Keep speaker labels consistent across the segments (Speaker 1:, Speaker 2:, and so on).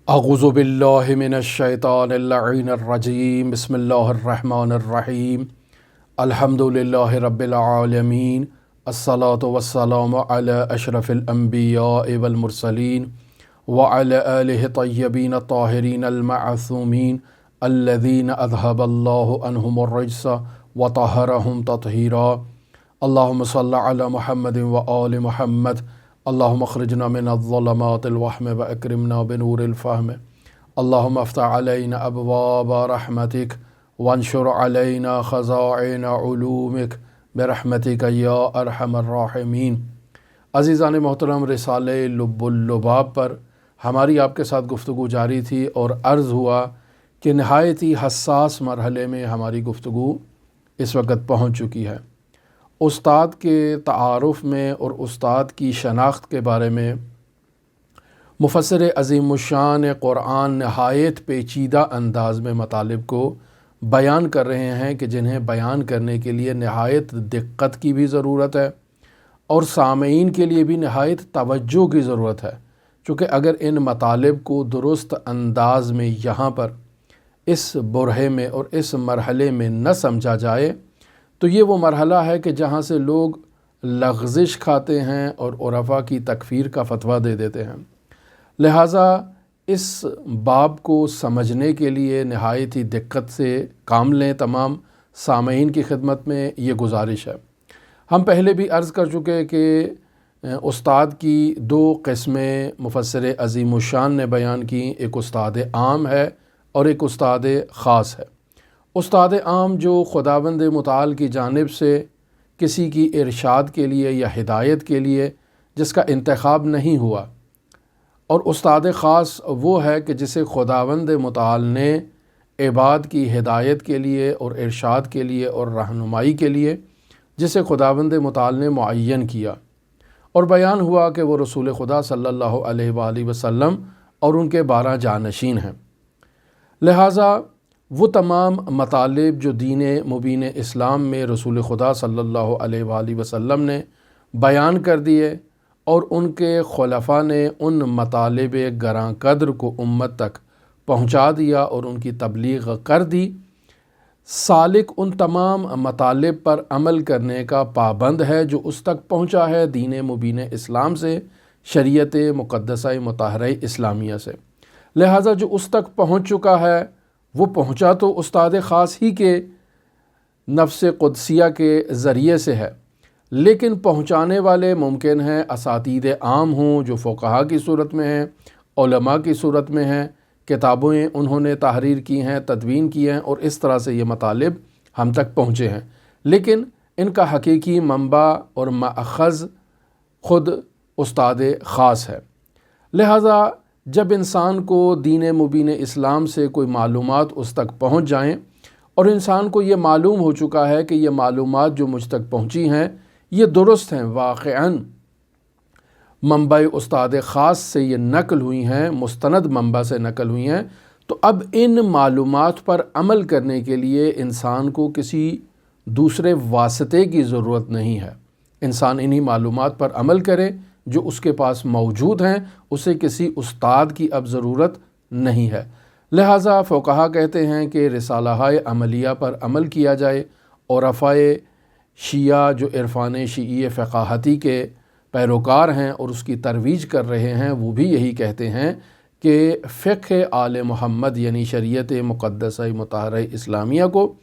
Speaker 1: اعوذ باللہ من الشیطان اللعین الرجیم بسم اللہ الرحمن الرحیم الحمد للہ رب العالمین الصلاة والسلام علی اشرف الانبیاء والمرسلین وعلی آلہ طیبین الطاہرین المعصومین الذین اذہب اللہ عنہم الرجس وطہرہم تطہیرا اللہم صل علی محمد وآل محمد اللہم اخرجنا من الظلمات الوہم واکرمنا بنور الفہم اللہم افتح علینا ابواب رحمتک وانشر علینا خزائن علومک برحمتک یا ارحم الراحمین۔ عزیزان محترم، رسالہ لب اللباب پر ہماری آپ کے ساتھ گفتگو جاری تھی اور عرض ہوا کہ نہایت ہی حساس مرحلے میں ہماری گفتگو اس وقت پہنچ چکی ہے۔ استاد کے تعارف میں اور استاد کی شناخت کے بارے میں مفسر عظیم الشان قرآن نہایت پیچیدہ انداز میں مطالب کو بیان کر رہے ہیں کہ جنہیں بیان کرنے کے لیے نہایت دقت کی بھی ضرورت ہے اور سامعین کے لیے بھی نہایت توجہ کی ضرورت ہے، چونکہ اگر ان مطالب کو درست انداز میں یہاں پر اس برہے میں اور اس مرحلے میں نہ سمجھا جائے تو یہ وہ مرحلہ ہے کہ جہاں سے لوگ لغزش کھاتے ہیں اور عرفا کی تکفیر کا فتویٰ دے دیتے ہیں۔ لہٰذا اس باب کو سمجھنے کے لیے نہایت ہی دقت سے کام لیں۔ تمام سامعین کی خدمت میں یہ گزارش ہے۔ ہم پہلے بھی عرض کر چکے کہ استاد کی دو قسمیں مفسر عظیم الشان نے بیان کی، ایک استاد عام ہے اور ایک استاد خاص ہے۔ استاد عام جو خداوند متعال کی جانب سے کسی کی ارشاد کے لیے یا ہدایت کے لیے جس کا انتخاب نہیں ہوا، اور استاد خاص وہ ہے کہ جسے خداوند متعال نے عباد کی ہدایت کے لیے اور ارشاد کے لیے اور رہنمائی کے لیے جسے خداوند متعال نے معین کیا، اور بیان ہوا کہ وہ رسول خدا صلی اللہ علیہ وآلہ وسلم اور ان کے 12 جانشین ہیں۔ لہٰذا وہ تمام مطالب جو دین مبین اسلام میں رسول خدا صلی اللہ علیہ وآلہ وسلم نے بیان کر دیے اور ان کے خلفاء نے ان مطالب گراں قدر کو امت تک پہنچا دیا اور ان کی تبلیغ کر دی، سالک ان تمام مطالب پر عمل کرنے کا پابند ہے جو اس تک پہنچا ہے دین مبین اسلام سے، شریعت مقدسہ مطہرہ اسلامیہ سے۔ لہٰذا جو اس تک پہنچ چکا ہے وہ پہنچا تو استاد خاص ہی کے نفس قدسیہ کے ذریعے سے ہے، لیکن پہنچانے والے ممکن ہیں اساتید عام ہوں جو فقہا کی صورت میں ہیں، علماء کی صورت میں ہیں، کتابیں انہوں نے تحریر کی ہیں، تدوین کی ہیں، اور اس طرح سے یہ مطالب ہم تک پہنچے ہیں، لیکن ان کا حقیقی منبع اور ماخذ خود استاد خاص ہے۔ لہٰذا جب انسان کو دین مبین اسلام سے کوئی معلومات اس تک پہنچ جائیں اور انسان کو یہ معلوم ہو چکا ہے کہ یہ معلومات جو مجھ تک پہنچی ہیں یہ درست ہیں، واقعاً منبع استاد خاص سے یہ نقل ہوئی ہیں، مستند منبع سے نقل ہوئی ہیں، تو اب ان معلومات پر عمل کرنے کے لیے انسان کو کسی دوسرے واسطے کی ضرورت نہیں ہے۔ انسان انہی معلومات پر عمل کرے جو اس کے پاس موجود ہیں، اسے کسی استاد کی اب ضرورت نہیں ہے۔ لہٰذا فقہا کہتے ہیں کہ رسالہ عملیہ پر عمل کیا جائے، اور عرفاء شیعہ جو عرفان شیعی فقاہتی کے پیروکار ہیں اور اس کی ترویج کر رہے ہیں، وہ بھی یہی کہتے ہیں کہ فقہ آل محمد یعنی شریعت مقدسہ مطہرہ اسلامیہ کو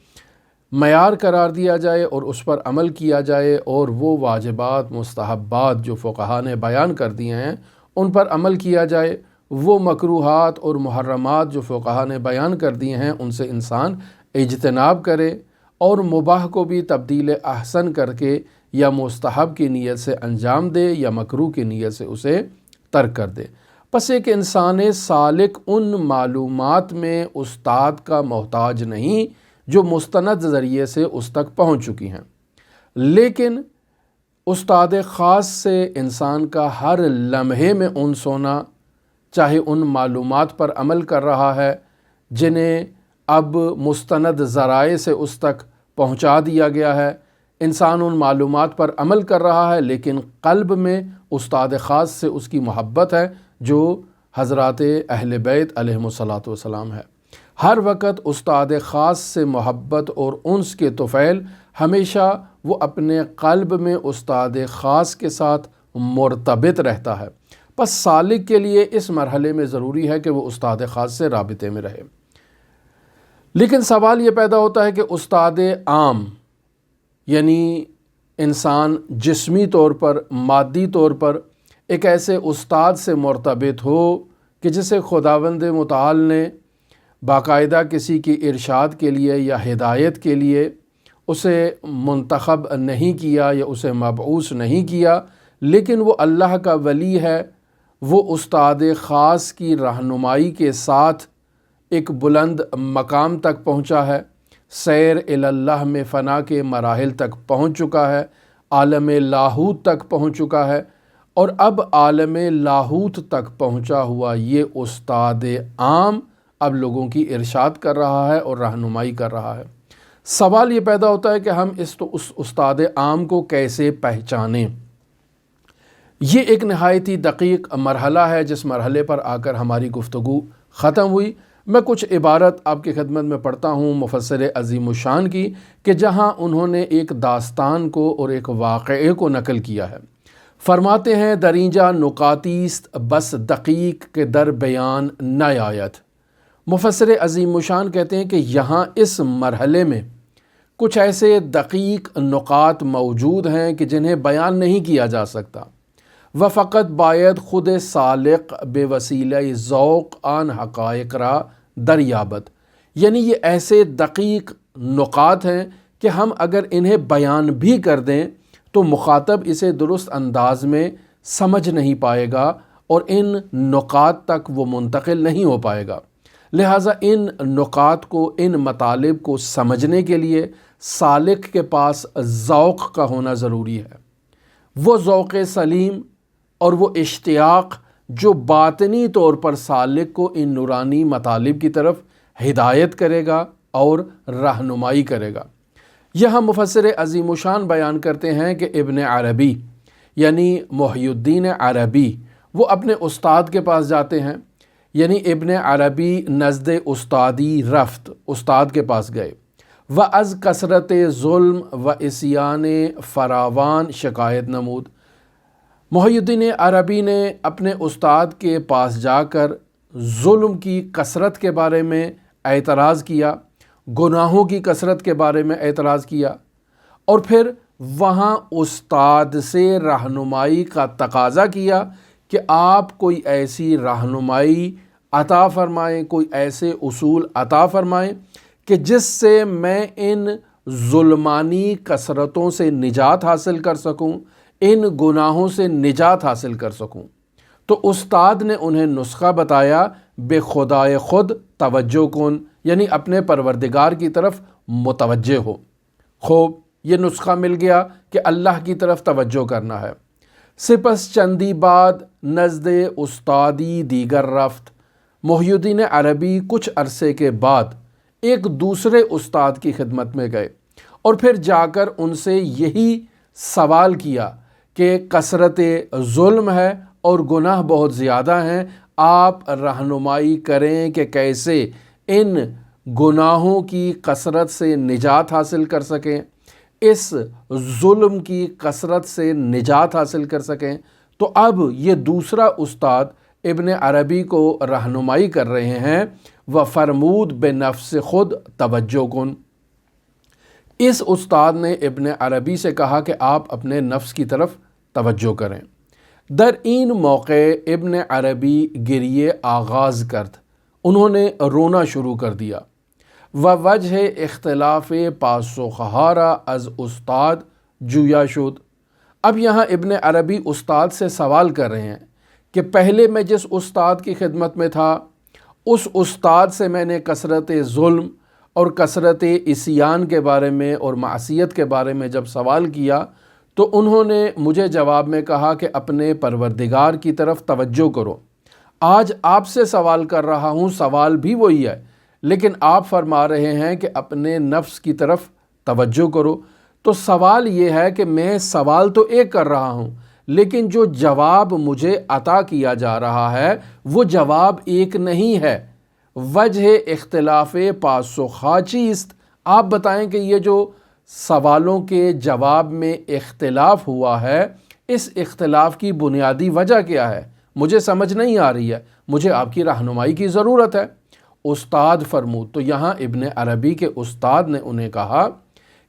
Speaker 1: معیار قرار دیا جائے اور اس پر عمل کیا جائے، اور وہ واجبات مستحبات جو فقہا نے بیان کر دیے ہیں ان پر عمل کیا جائے، وہ مکروہات اور محرمات جو فقہا نے بیان کر دیے ہیں ان سے انسان اجتناب کرے، اور مباح کو بھی تبدیل احسن کر کے یا مستحب کی نیت سے انجام دے یا مکروہ کی نیت سے اسے ترک کر دے۔ پس ایک انسان سالک ان معلومات میں استاد کا محتاج نہیں جو مستند ذریعے سے اس تک پہنچ چکی ہیں، لیکن استاد خاص سے انسان کا ہر لمحے میں انس ہونا، چاہے ان معلومات پر عمل کر رہا ہے جنہیں اب مستند ذرائع سے اس تک پہنچا دیا گیا ہے، انسان ان معلومات پر عمل کر رہا ہے لیکن قلب میں استاد خاص سے اس کی محبت ہے جو حضرات اہل بیت علیہم الصلاۃ والسلام ہے۔ ہر وقت استاد خاص سے محبت اور انس کے طفیل ہمیشہ وہ اپنے قلب میں استاد خاص کے ساتھ مرتبط رہتا ہے۔ پس سالک کے لیے اس مرحلے میں ضروری ہے کہ وہ استاد خاص سے رابطے میں رہے۔ لیکن سوال یہ پیدا ہوتا ہے کہ استاد عام یعنی انسان جسمی طور پر، مادی طور پر ایک ایسے استاد سے مرتبط ہو کہ جسے خداوند متعال نے باقاعدہ کسی کی ارشاد کے لیے یا ہدایت کے لیے اسے منتخب نہیں کیا یا اسے مبعوث نہیں کیا، لیکن وہ اللہ کا ولی ہے، وہ استاد خاص کی رہنمائی کے ساتھ ایک بلند مقام تک پہنچا ہے، سیر اللہ میں فنا کے مراحل تک پہنچ چکا ہے، عالم لاہوت تک پہنچ چکا ہے، اور اب عالم لاہوت تک پہنچا ہوا یہ استاد عام اب لوگوں کی ارشاد کر رہا ہے اور رہنمائی کر رہا ہے۔ سوال یہ پیدا ہوتا ہے کہ ہم اس استاد عام کو کیسے پہچانیں؟ یہ ایک نہایت ہی دقیق مرحلہ ہے جس مرحلے پر آ کر ہماری گفتگو ختم ہوئی۔ میں کچھ عبارت آپ کی خدمت میں پڑھتا ہوں مفسر عظیم الشان کی، کہ جہاں انہوں نے ایک داستان کو اور ایک واقعے کو نقل کیا ہے۔ فرماتے ہیں درینجہ نکاتیست بس دقیق کے در بیان نہ آیت۔ مفسر عظیم الشان کہتے ہیں کہ یہاں اس مرحلے میں کچھ ایسے دقیق نکات موجود ہیں کہ جنہیں بیان نہیں کیا جا سکتا، و فقط باید خود سالق بے وسیلہ ذوق آن حقائق را دریابت۔ یعنی یہ ایسے دقیق نکات ہیں کہ ہم اگر انہیں بیان بھی کر دیں تو مخاطب اسے درست انداز میں سمجھ نہیں پائے گا اور ان نکات تک وہ منتقل نہیں ہو پائے گا۔ لہٰذا ان نکات کو، ان مطالب کو سمجھنے کے لیے سالک کے پاس ذوق کا ہونا ضروری ہے، وہ ذوق سلیم اور وہ اشتیاق جو باطنی طور پر سالک کو ان نورانی مطالب کی طرف ہدایت کرے گا اور رہنمائی کرے گا۔ یہاں مفسر عظیم الشان بیان کرتے ہیں کہ ابن عربی یعنی محی الدین عربی وہ اپنے استاد کے پاس جاتے ہیں، یعنی ابن عربی نزد استادی رفت، استاد کے پاس گئے، و از کثرت ظلم و عصیان فراوان شکایت نمود۔ محی الدین عربی نے اپنے استاد کے پاس جا کر ظلم کی کثرت کے بارے میں اعتراض کیا، گناہوں کی کثرت کے بارے میں اعتراض کیا، اور پھر وہاں استاد سے رہنمائی کا تقاضا کیا کہ آپ کوئی ایسی رہنمائی عطا فرمائیں، کوئی ایسے اصول عطا فرمائیں کہ جس سے میں ان ظلمانی کثرتوں سے نجات حاصل کر سکوں، ان گناہوں سے نجات حاصل کر سکوں۔ تو استاد نے انہیں نسخہ بتایا، بے خدائے خود توجہ کن، یعنی اپنے پروردگار کی طرف متوجہ ہو۔ خوب، یہ نسخہ مل گیا کہ اللہ کی طرف توجہ کرنا ہے۔ سپس چندی بعد نزد استادی دیگر رفت۔ محی الدین عربی کچھ عرصے کے بعد ایک دوسرے استاد کی خدمت میں گئے اور پھر جا کر ان سے یہی سوال کیا کہ کثرت ظلم ہے اور گناہ بہت زیادہ ہیں، آپ رہنمائی کریں کہ کیسے ان گناہوں کی کثرت سے نجات حاصل کر سکیں، اس ظلم کی کثرت سے نجات حاصل کر سکیں۔ تو اب یہ دوسرا استاد ابن عربی کو رہنمائی کر رہے ہیں، و فرمود بے نفس خود توجہ کن۔ اس استاد نے ابن عربی سے کہا کہ آپ اپنے نفس کی طرف توجہ کریں۔ در این موقع ابن عربی گریے آغاز کرد، انہوں نے رونا شروع کر دیا، و وجہ اختلاف پاسخہارا از استاد جویا شد۔ اب یہاں ابن عربی استاد سے سوال کر رہے ہیں کہ پہلے میں جس استاد کی خدمت میں تھا اس استاد سے میں نے کثرت ظلم اور کثرت عصیان کے بارے میں اور معصیت کے بارے میں جب سوال کیا تو انہوں نے مجھے جواب میں کہا کہ اپنے پروردگار کی طرف توجہ کرو۔ آج آپ سے سوال کر رہا ہوں، سوال بھی وہی ہے، لیکن آپ فرما رہے ہیں کہ اپنے نفس کی طرف توجہ کرو۔ تو سوال یہ ہے کہ میں سوال تو ایک کر رہا ہوں، لیکن جو جواب مجھے عطا کیا جا رہا ہے وہ جواب ایک نہیں ہے، وجہ اختلاف پاسخا چیست۔ آپ بتائیں کہ یہ جو سوالوں کے جواب میں اختلاف ہوا ہے، اس اختلاف کی بنیادی وجہ کیا ہے؟ مجھے سمجھ نہیں آ رہی ہے، مجھے آپ کی رہنمائی کی ضرورت ہے۔ استاد فرمود، تو یہاں ابن عربی کے استاد نے انہیں کہا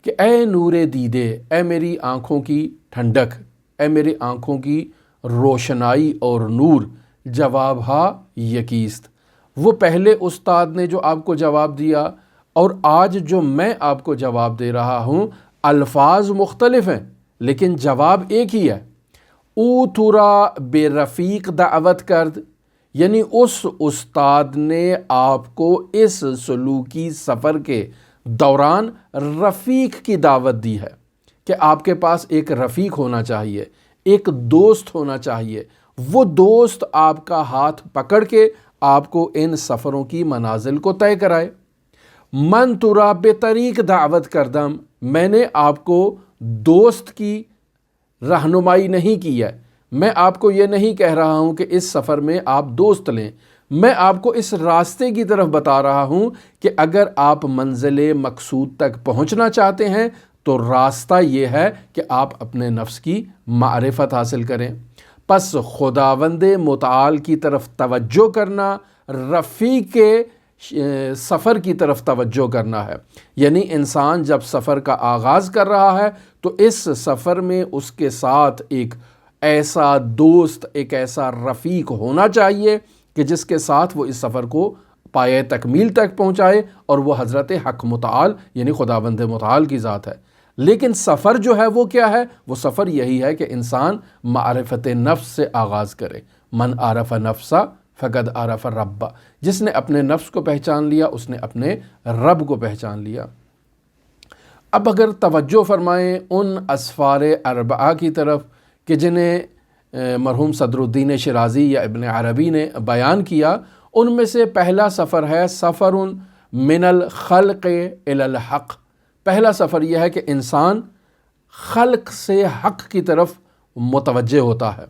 Speaker 1: کہ اے نور دیدے، اے میری آنکھوں کی ٹھنڈک، اے میری آنکھوں کی روشنائی اور نور، جواب ہا یکیست۔ وہ پہلے استاد نے جو آپ کو جواب دیا اور آج جو میں آپ کو جواب دے رہا ہوں، الفاظ مختلف ہیں لیکن جواب ایک ہی ہے۔ او تورا بے رفیق دعوت کرد، یعنی اس استاد نے آپ کو اس سلوکی سفر کے دوران رفیق کی دعوت دی ہے کہ آپ کے پاس ایک رفیق ہونا چاہیے، ایک دوست ہونا چاہیے۔ وہ دوست آپ کا ہاتھ پکڑ کے آپ کو ان سفروں کی منازل کو طے کرائے۔ من ترا بے طریق دعوت کردم، میں نے آپ کو دوست کی رہنمائی نہیں کی ہے، میں آپ کو یہ نہیں کہہ رہا ہوں کہ اس سفر میں آپ دوست لیں، میں آپ کو اس راستے کی طرف بتا رہا ہوں کہ اگر آپ منزل مقصود تک پہنچنا چاہتے ہیں تو راستہ یہ ہے کہ آپ اپنے نفس کی معرفت حاصل کریں۔ پس خداوند متعال کی طرف توجہ کرنا رفیق کے سفر کی طرف توجہ کرنا ہے، یعنی انسان جب سفر کا آغاز کر رہا ہے تو اس سفر میں اس کے ساتھ ایک ایسا دوست، ایک ایسا رفیق ہونا چاہیے کہ جس کے ساتھ وہ اس سفر کو پایہ تکمیل تک پہنچائے، اور وہ حضرت حق متعال یعنی خداوند متعال کی ذات ہے۔ لیکن سفر جو ہے وہ کیا ہے؟ وہ سفر یہی ہے کہ انسان معرفت نفس سے آغاز کرے۔ من عرف نفسا فقد عرف ربا، جس نے اپنے نفس کو پہچان لیا اس نے اپنے رب کو پہچان لیا۔ اب اگر توجہ فرمائیں ان اسفار اربعہ کی طرف کہ جنہیں مرحوم صدر الدین شیرازی یا ابن عربی نے بیان کیا، ان میں سے پہلا سفر ہے سفر من الخلق الی الحق۔ پہلا سفر یہ ہے کہ انسان خلق سے حق کی طرف متوجہ ہوتا ہے۔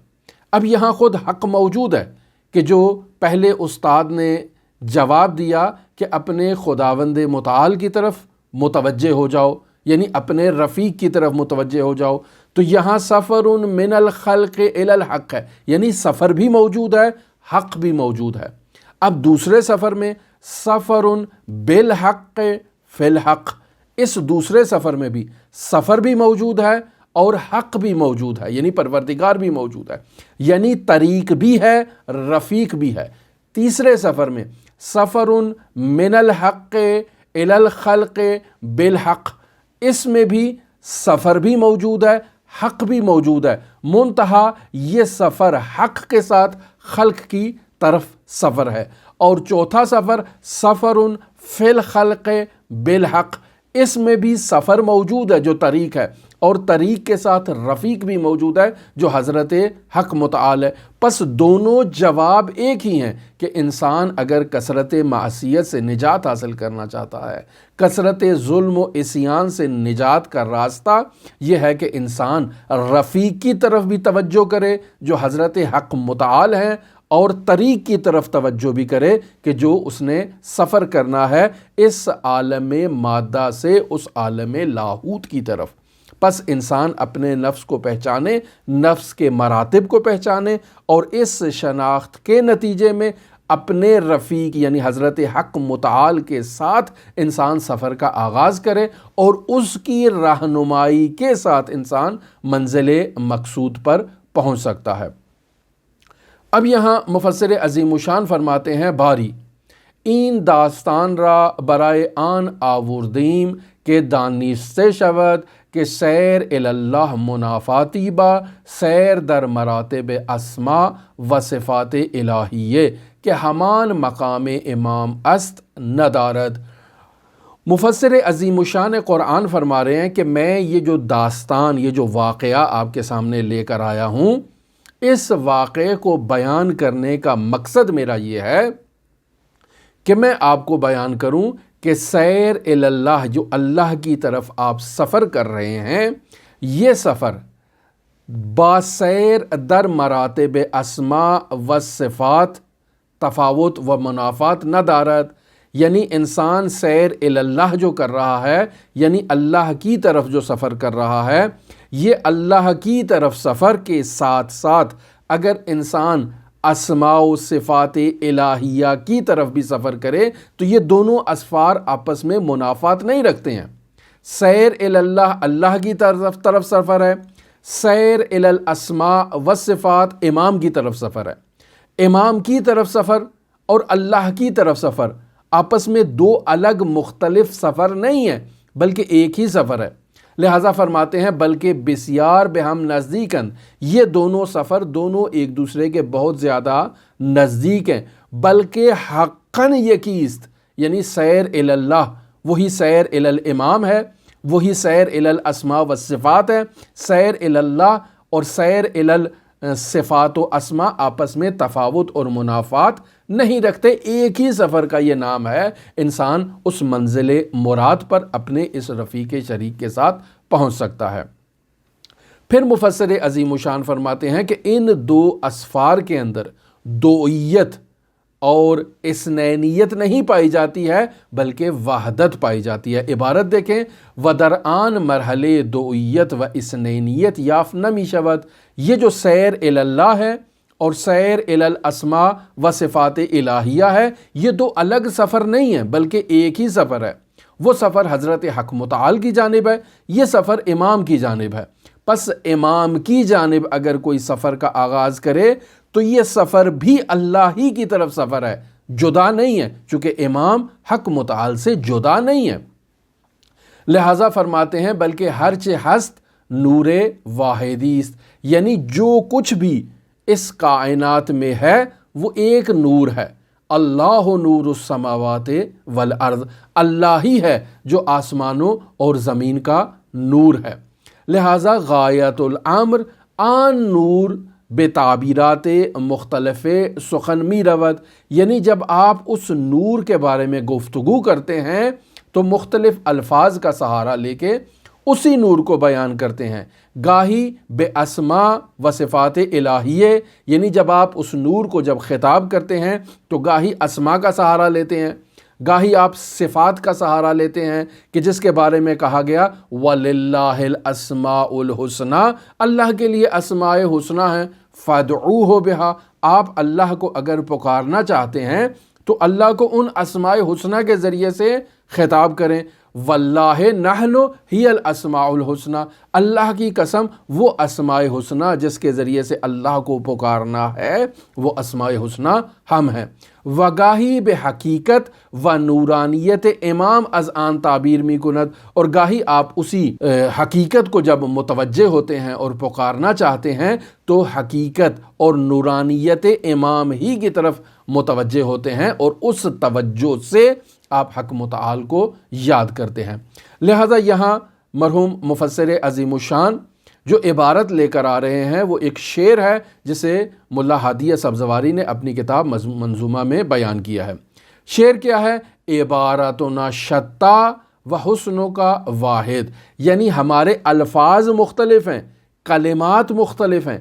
Speaker 1: اب یہاں خود حق موجود ہے کہ جو پہلے استاد نے جواب دیا کہ اپنے خداوند متعال کی طرف متوجہ ہو جاؤ، یعنی اپنے رفیق کی طرف متوجہ ہو جاؤ، تو یہاں سفر من الخلق الی الحق ہے، یعنی سفر بھی موجود ہے، حق بھی موجود ہے۔ اب دوسرے سفر میں سفر بالحق فی الحق، اس دوسرے سفر میں بھی سفر بھی موجود ہے اور حق بھی موجود ہے، یعنی پروردگار بھی موجود ہے، یعنی طریق بھی ہے، رفیق بھی ہے۔ تیسرے سفر میں سفر من الحق الی الخلق بالحق، اس میں بھی سفر بھی موجود ہے، حق بھی موجود ہے، منتہا یہ سفر حق کے ساتھ خلق کی طرف سفر ہے۔ اور چوتھا سفر سفر فی الخلق بالحق، اس میں بھی سفر موجود ہے جو طریق ہے، اور طریق کے ساتھ رفیق بھی موجود ہے جو حضرت حق متعال ہے۔ پس دونوں جواب ایک ہی ہیں کہ انسان اگر کثرت معصیت سے نجات حاصل کرنا چاہتا ہے، کثرت ظلم و عصیان سے نجات کا راستہ یہ ہے کہ انسان رفیق کی طرف بھی توجہ کرے جو حضرت حق متعال ہیں، اور طریق کی طرف توجہ بھی کرے کہ جو اس نے سفر کرنا ہے اس عالم مادہ سے اس عالم لاہوت کی طرف۔ پس انسان اپنے نفس کو پہچانے، نفس کے مراتب کو پہچانے، اور اس شناخت کے نتیجے میں اپنے رفیق یعنی حضرت حق متعال کے ساتھ انسان سفر کا آغاز کرے، اور اس کی رہنمائی کے ساتھ انسان منزل مقصود پر پہنچ سکتا ہے۔ اب یہاں مفسر عظیم الشان فرماتے ہیں باری این داستان را برائے آن آوردیم کہ دانسته شود کہ سیر اللہ منافاتی با سیر در مراتب اسماء و صفات الہیہ کہ ہمان مقام امام است ندارد۔ مفسر عظیم الشان قرآن فرما رہے ہیں کہ میں یہ جو داستان، یہ جو واقعہ آپ کے سامنے لے کر آیا ہوں، اس واقعے کو بیان کرنے کا مقصد میرا یہ ہے کہ میں آپ کو بیان کروں کہ سیر اللہ، جو اللہ کی طرف آپ سفر کر رہے ہیں، یہ سفر باسیر در مراتب اسماء و صفات تفاوت و منافات نہ دارد، یعنی انسان سیر اللہ جو کر رہا ہے، یعنی اللہ کی طرف جو سفر کر رہا ہے، یہ اللہ کی طرف سفر کے ساتھ ساتھ اگر انسان اسماء و صفات الہیہ کی طرف بھی سفر کرے تو یہ دونوں اسفار آپس میں منافات نہیں رکھتے ہیں۔ سیر اللہ اللہ کی طرف سفر ہے، سیر الاسماء والصفات امام کی طرف سفر ہے۔ امام کی طرف سفر اور اللہ کی طرف سفر آپس میں دو الگ مختلف سفر نہیں ہیں بلکہ ایک ہی سفر ہے۔ لہٰذا فرماتے ہیں بلکہ بسیار بہم نزدیکن، یہ دونوں سفر دونوں ایک دوسرے کے بہت زیادہ نزدیک ہیں، بلکہ حقاً یقیست، یعنی سیر اللہ وہی سیر الامام ہے، وہی سیر الاسماء والصفات ہے۔ سیر اللہ اور سیر صفات و اسماء آپس میں تفاوت اور منافات نہیں رکھتے، ایک ہی سفر کا یہ نام ہے۔ انسان اس منزل مراد پر اپنے اس رفیق شریک کے ساتھ پہنچ سکتا ہے۔ پھر مفسر عظیم الشان فرماتے ہیں کہ ان دو اسفار کے اندر دوئیت اور اثنینیت نہیں پائی جاتی ہے بلکہ وحدت پائی جاتی ہے۔ عبارت دیکھیں، ودرآن مرحلے دوئیت و اثنینیت یاف نمی شود، یہ جو سیر اللہ ہے اور سیر الاسماء و صفات الہیہ ہے، یہ دو الگ سفر نہیں ہیں بلکہ ایک ہی سفر ہے۔ وہ سفر حضرت حق متعال کی جانب ہے، یہ سفر امام کی جانب ہے۔ پس امام کی جانب اگر کوئی سفر کا آغاز کرے تو یہ سفر بھی اللہ ہی کی طرف سفر ہے، جدا نہیں ہے، چونکہ امام حق متعال سے جدا نہیں ہے۔ لہٰذا فرماتے ہیں بلکہ ہرچہ ہست نور واحدیست، یعنی جو کچھ بھی اس کائنات میں ہے وہ ایک نور ہے۔ اللہ نور السماوات والارض، اللہ ہی ہے جو آسمانوں اور زمین کا نور ہے۔ لہٰذا غایت الامر آن نور بے تعبیرات مختلف سخن می رود، یعنی جب آپ اس نور کے بارے میں گفتگو کرتے ہیں تو مختلف الفاظ کا سہارا لے کے اسی نور کو بیان کرتے ہیں۔ گاہی بے اسماء و صفات الہیہ، یعنی جب آپ اس نور کو جب خطاب کرتے ہیں تو گاہی اسماء کا سہارا لیتے ہیں، گاہی آپ صفات کا سہارا لیتے ہیں کہ جس کے بارے میں کہا گیا وَلِلَّهِ الْأَسْمَاءُ الْحُسْنَى، اللہ کے لیے اسماء حسنہ ہیں، فَادْعُوهُ بِهَا، آپ اللہ کو اگر پکارنا چاہتے ہیں تو اللہ کو ان اسماء حسنہ کے ذریعے سے خطاب کریں۔ واللہ نحن ہی الاسماء الحسنى، اللہ کی قسم وہ اسماء حسنہ جس کے ذریعے سے اللہ کو پکارنا ہے وہ اسماء حسنہ ہم ہیں۔ وگاہی بے حقیقت و نورانیت امام از آن تعبیر می کند، اور گاہی آپ اسی حقیقت کو جب متوجہ ہوتے ہیں اور پکارنا چاہتے ہیں تو حقیقت اور نورانیت امام ہی کی طرف متوجہ ہوتے ہیں اور اس توجہ سے آپ حق متعال کو یاد کرتے ہیں۔ لہذا یہاں مرحوم مفسر عظیم الشان جو عبارت لے کر آ رہے ہیں وہ ایک شعر ہے جسے ملا ہادی سبزواری نے اپنی کتاب منظومہ میں بیان کیا ہے۔ شعر کیا ہے؟ عبارتنا شتا و حسنوں کا واحد، یعنی ہمارے الفاظ مختلف ہیں، کلمات مختلف ہیں،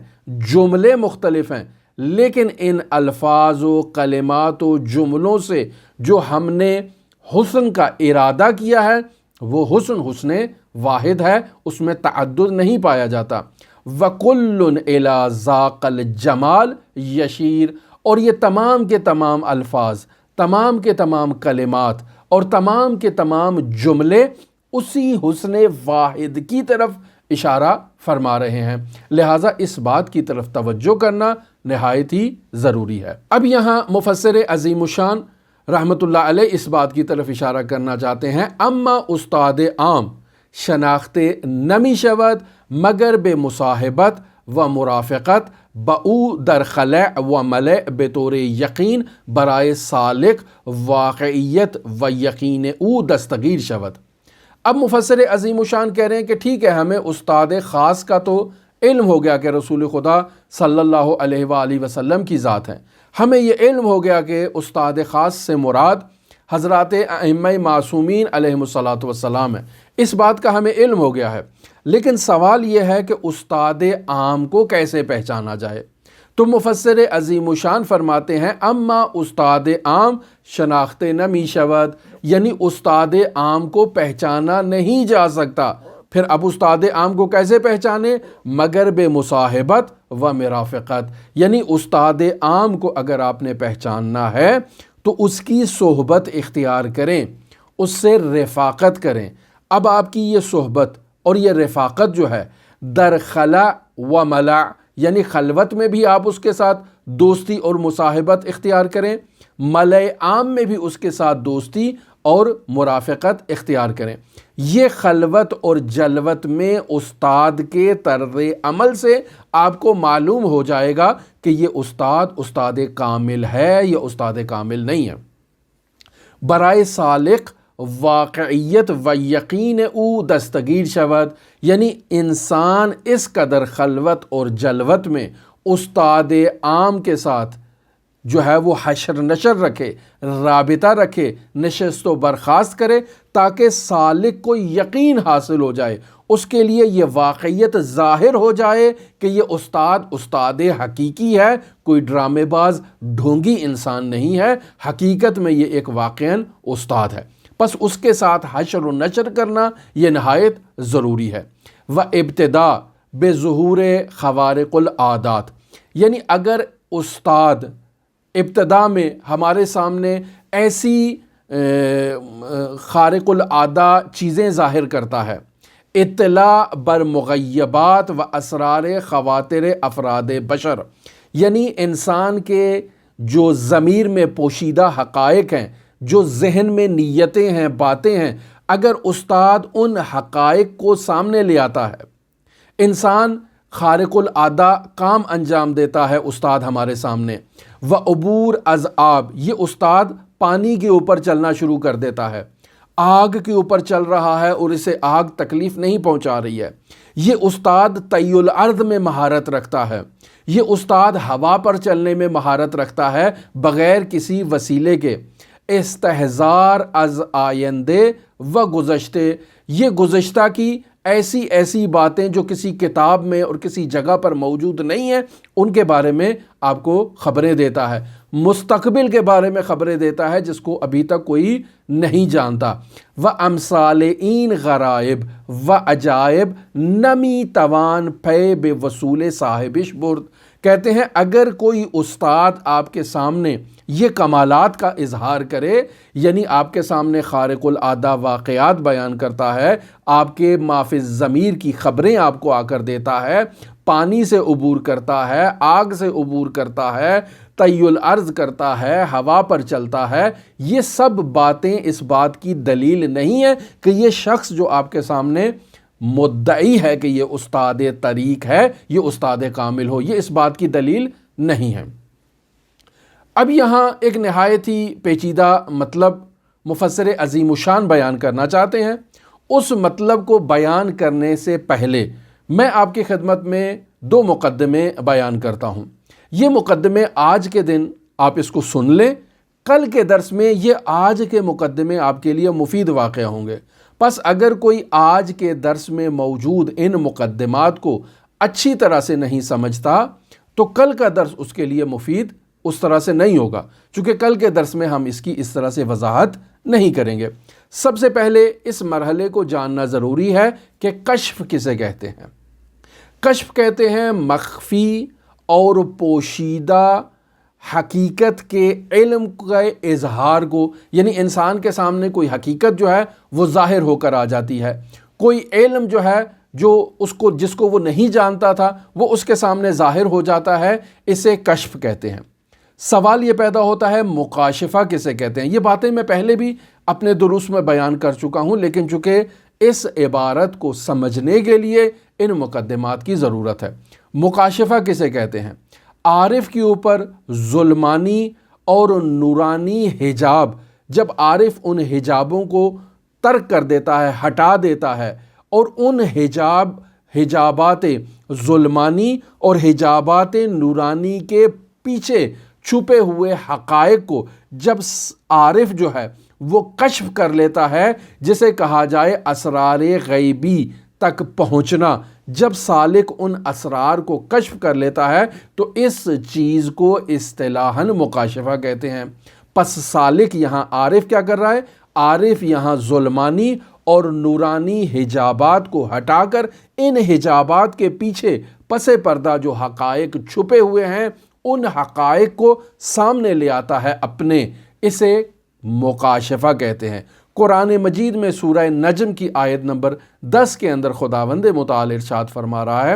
Speaker 1: جملے مختلف ہیں، لیکن ان الفاظ و کلمات و جملوں سے جو ہم نے حسن کا ارادہ کیا ہے وہ حسن واحد ہے، اس میں تعدد نہیں پایا جاتا۔ وَكُلٌّ إِلَى ذَاقَ الْجَمَالِ يَشِيرُ، اور یہ تمام کے تمام الفاظ، تمام کے تمام کلمات اور تمام کے تمام جملے اسی حسن واحد کی طرف اشارہ فرما رہے ہیں۔ لہٰذا اس بات کی طرف توجہ کرنا نہایت ہی ضروری ہے۔ اب یہاں مفسر عظیم الشان رحمۃ اللہ علیہ اس بات کی طرف اشارہ کرنا چاہتے ہیں، اما استاد عام شناخت نمی شود مگر بے مصاحبت و مرافقت باو در خلع و ملع بطور یقین برائے سالک واقعیت و یقین او دستگیر شود۔ اب مفسر عظیم الشان کہہ رہے ہیں کہ ٹھیک ہے، ہمیں استاد خاص کا تو علم ہو گیا کہ رسول خدا صلی اللہ علیہ وآلہ وسلم کی ذات ہے، ہمیں یہ علم ہو گیا کہ استاد خاص سے مراد حضرات ائمہ معصومین علیہم الصلاۃ والسلام ہیں، اس بات کا ہمیں علم ہو گیا ہے۔ لیکن سوال یہ ہے کہ استاد عام کو کیسے پہچانا جائے؟ تو مفسر عظیم الشان فرماتے ہیں اما استاد عام شناخت نمی شود، یعنی استاد عام کو پہچانا نہیں جا سکتا۔ پھر اب استاد عام کو کیسے پہچانے؟ مگر بے مصاحبت و مرافقت، یعنی استاد عام کو اگر آپ نے پہچاننا ہے تو اس کی صحبت اختیار کریں، اس سے رفاقت کریں۔ اب آپ کی یہ صحبت اور یہ رفاقت جو ہے در خلا و ملا، یعنی خلوت میں بھی آپ اس کے ساتھ دوستی اور مصاحبت اختیار کریں، ملأ عام میں بھی اس کے ساتھ دوستی اور مرافقت اختیار کریں۔ یہ خلوت اور جلوت میں استاد کے طرز عمل سے آپ کو معلوم ہو جائے گا کہ یہ استاد کامل ہے یا استاد کامل نہیں ہے۔ برائے سالق واقعیت و یقین او دستگیر شود، یعنی انسان اس قدر خلوت اور جلوت میں استاد عام کے ساتھ جو ہے وہ حشر نشر رکھے، رابطہ رکھے، نشست و برخاست کرے، تاکہ سالک کو یقین حاصل ہو جائے، اس کے لیے یہ واقعیت ظاہر ہو جائے کہ یہ استاد حقیقی ہے، کوئی ڈرامے باز ڈھونگی انسان نہیں ہے، حقیقت میں یہ ایک واقعاً استاد ہے۔ پس اس کے ساتھ حشر و نشر کرنا یہ نہایت ضروری ہے۔ و ابتدا بے ظہور خوارق العادات، یعنی اگر استاد ابتدا میں ہمارے سامنے ایسی خارق العادہ چیزیں ظاہر کرتا ہے، اطلاع بر مغیبات و اسرار خواطر افراد بشر، یعنی انسان کے جو ضمیر میں پوشیدہ حقائق ہیں، جو ذہن میں نیتیں ہیں، باتیں ہیں، اگر استاد ان حقائق کو سامنے لے آتا ہے، انسان خارق العادہ کام انجام دیتا ہے استاد ہمارے سامنے، و عبور از آب، یہ استاد پانی کے اوپر چلنا شروع کر دیتا ہے، آگ کے اوپر چل رہا ہے اور اسے آگ تکلیف نہیں پہنچا رہی ہے، یہ استاد طی الارض میں مہارت رکھتا ہے، یہ استاد ہوا پر چلنے میں مہارت رکھتا ہے بغیر کسی وسیلے کے، استحضار از آئندے و گزشتے، یہ گزشتہ کی ایسی باتیں جو کسی کتاب میں اور کسی جگہ پر موجود نہیں ہیں ان کے بارے میں آپ کو خبریں دیتا ہے، مستقبل کے بارے میں خبریں دیتا ہے جس کو ابھی تک کوئی نہیں جانتا۔ و امثال این غرائب و عجائب نمی توان پے بے وصول صاحبش برد، کہتے ہیں اگر کوئی استاد آپ کے سامنے یہ کمالات کا اظہار کرے، یعنی آپ کے سامنے خارق العادہ واقعات بیان کرتا ہے، آپ کے ما فی الضمیر کی خبریں آپ کو آ کر دیتا ہے، پانی سے عبور کرتا ہے، آگ سے عبور کرتا ہے، طی الارض کرتا ہے، ہوا پر چلتا ہے، یہ سب باتیں اس بات کی دلیل نہیں ہے کہ یہ شخص جو آپ کے سامنے مدعی ہے کہ یہ استاد طریق ہے، یہ استاد کامل ہو، یہ اس بات کی دلیل نہیں ہے۔ اب یہاں ایک نہایت ہی پیچیدہ مطلب مفسر عظیم الشان بیان کرنا چاہتے ہیں۔ اس مطلب کو بیان کرنے سے پہلے میں آپ کی خدمت میں 2 مقدمے بیان کرتا ہوں۔ یہ مقدمے آج کے دن آپ اس کو سن لیں، کل کے درس میں یہ آج کے مقدمے آپ کے لیے مفید واقع ہوں گے۔ پس اگر کوئی آج کے درس میں موجود ان مقدمات کو اچھی طرح سے نہیں سمجھتا تو کل کا درس اس کے لیے مفید اس طرح سے نہیں ہوگا، چونکہ کل کے درس میں ہم اس کی اس طرح سے وضاحت نہیں کریں گے۔ سب سے پہلے اس مرحلے کو جاننا ضروری ہے کہ کشف کسے کہتے ہیں۔ کشف کہتے ہیں مخفی اور پوشیدہ حقیقت کے علم کے اظہار کو، یعنی انسان کے سامنے کوئی حقیقت جو ہے وہ ظاہر ہو کر آ جاتی ہے، کوئی علم جو ہے جو جس کو وہ نہیں جانتا تھا وہ اس کے سامنے ظاہر ہو جاتا ہے، اسے کشف کہتے ہیں۔ سوال یہ پیدا ہوتا ہے مکاشفہ کسے کہتے ہیں؟ یہ باتیں میں پہلے بھی اپنے دروس میں بیان کر چکا ہوں، لیکن چونکہ اس عبارت کو سمجھنے کے لیے ان مقدمات کی ضرورت ہے۔ مکاشفہ کسے کہتے ہیں؟ عارف کے اوپر ظلمانی اور نورانی حجاب، جب عارف ان حجابوں کو ترک کر دیتا ہے، ہٹا دیتا ہے، اور ان حجابات ظلمانی اور حجابات نورانی کے پیچھے چھپے ہوئے حقائق کو جب عارف جو ہے وہ کشف کر لیتا ہے، جسے کہا جائے اسرار غیبی تک پہنچنا۔ جب سالک ان اسرار کو کشف کر لیتا ہے تو اس چیز کو اصطلاحاً مکاشفہ کہتے ہیں۔ پس سالک یہاں عارف کیا کر رہا ہے؟ عارف یہاں ظلمانی اور نورانی حجابات کو ہٹا کر ان حجابات کے پیچھے پس پردہ جو حقائق چھپے ہوئے ہیں ان حقائق کو سامنے لے آتا ہے اپنے، اسے مکاشفہ کہتے ہیں۔ قرآن مجید میں سورہ نجم کی آیت نمبر 10 کے اندر خداوند متعال ارشاد فرما رہا ہے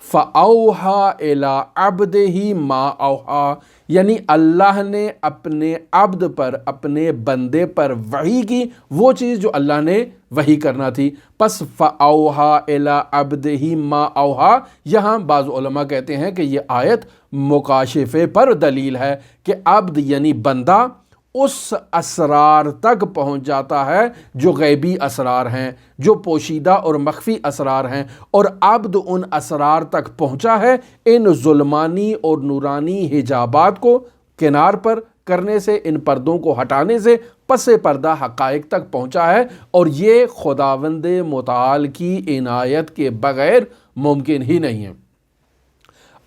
Speaker 1: فَأَوْحَى إِلَىٰ عَبْدِهِ مَا أَوْحَىٰ، یعنی اللہ نے اپنے عبد پر، اپنے بندے پر وحی کی وہ چیز جو اللہ نے وحی کرنا تھی۔ پس فَأَوْحَىٰ إِلَىٰ عَبْدِهِ مَا أَوْحَىٰ، یہاں بعض علماء کہتے ہیں کہ یہ آیت مکاشفے پر دلیل ہے کہ عبد یعنی بندہ اس اسرار تک پہنچ جاتا ہے جو غیبی اسرار ہیں، جو پوشیدہ اور مخفی اسرار ہیں، اور عبد ان اسرار تک پہنچا ہے ان ظلمانی اور نورانی حجابات کو کنار پر کرنے سے، ان پردوں کو ہٹانے سے پس پردہ حقائق تک پہنچا ہے، اور یہ خداوند متعال کی عنایت کے بغیر ممکن ہی نہیں ہے۔